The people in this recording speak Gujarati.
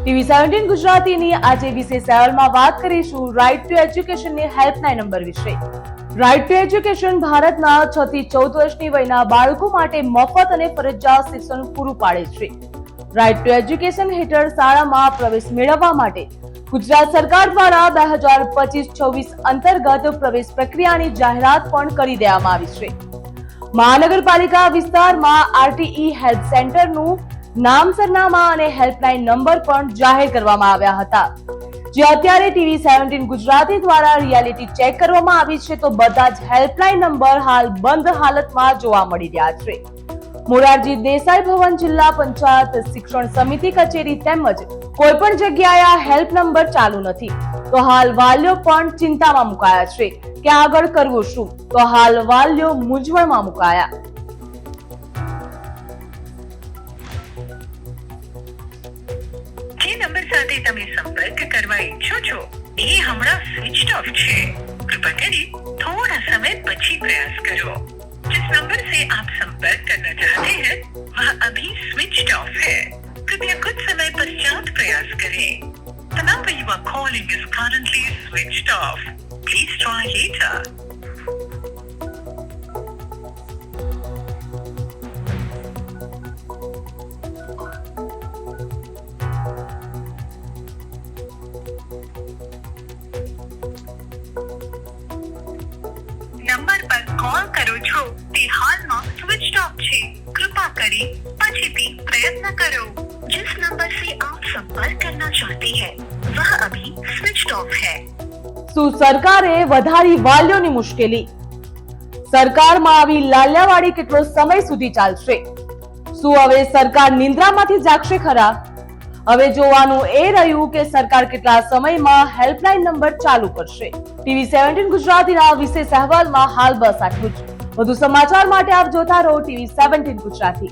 ટીવી 17 ગુજરાતીની આજે વિશેષ અહેવાલમાં વાત કરીશું રાઇટ ટુ એજ્યુકેશનની હેલ્પલાઇન નંબર વિશે। રાઇટ ટુ એજ્યુકેશન ભારતના 6 થી 14 વર્ષની વયના બાળકો માટે મફત અને ફરજિયાત શિક્ષણ પૂરું પાડે છે। રાઇટ ટુ એજ્યુકેશન હેઠળ શાળામાં પ્રવેશ મેળવવા માટે ગુજરાત સરકાર દ્વારા 2025-26 અંતર્ગત પ્રવેશ પ્રક્રિયાની જાહેરાત પણ કરી દેવામાં આવી છે। મહાનગરપાલિકા વિસ્તારમાં આરટીઈ હેલ્પ સેન્ટરનું નામ, સરનામા અને હેલ્પલાઇન નંબર પણ જાહેર કરવામાં આવ્યા હતા। જે અત્યારે ટીવી 17 ગુજરાતી દ્વારા રિયાલિટી ચેક કરવામાં આવી છે તો બધા જ હેલ્પલાઇન નંબર હાલ બંધ હાલતમાં જોવા મળી રહ્યા છે। મોરારજી દેસાઈ ભવન, જિલ્લા પંચાયત શિક્ષણ સમિતિ કચેરી તેમજ કોઈ પણ જગ્યાએ આ હેલ્પ નંબર ચાલુ નથી તો હાલ વાલીઓ પણ ચિંતામાં મુકાયા છે કે આગળ કરવું શું, તો હાલ વાલીઓ મૂંઝવણમાં મુકાયા। જે નંબર સાથે તમે સંપર્ક કરવા ઈચ્છો છો એ હમણાં સ્વિચ ઓફ છે। કૃપા કરી थोड़ा समय પછી प्रयास करो। जिस नंबर से आप संपर्क करना चाहते हैं वह अभी स्विच ऑफ है। कृपया कुछ समय पश्चात प्रयास करें। The number you are calling is currently switched off. Please try later. Number પર કોલ કરો છો તે હાલમાં સ્વિચ ઓફ છે। कृपा करें पछीથી प्रयत्न करो। जिस नंबर से आप संपर्क करना चाहते हैं वह अभी स्विच ऑफ है। શું સરકારે વધારી વાલીઓની મુશ્કેલી? સરકારમાં આવી લાલિયાવાડી કેટલો સમય સુધી ચાલશે? શું હવે સરકાર નિંદ્રામાંથી જાગશે ખરા? હવે જોવાનું એ રહ્યું કે સરકાર કેટલા સમયમાં હેલ્પલાઇન નંબર ચાલુ કરશે। ટીવી 17 ગુજરાતીના વિશેષ અહેવાલમાં હાલ બસ આટલું જ। વધુ સમાચાર માટે આપ જોતા રહો ટીવી 17 ગુજરાતી।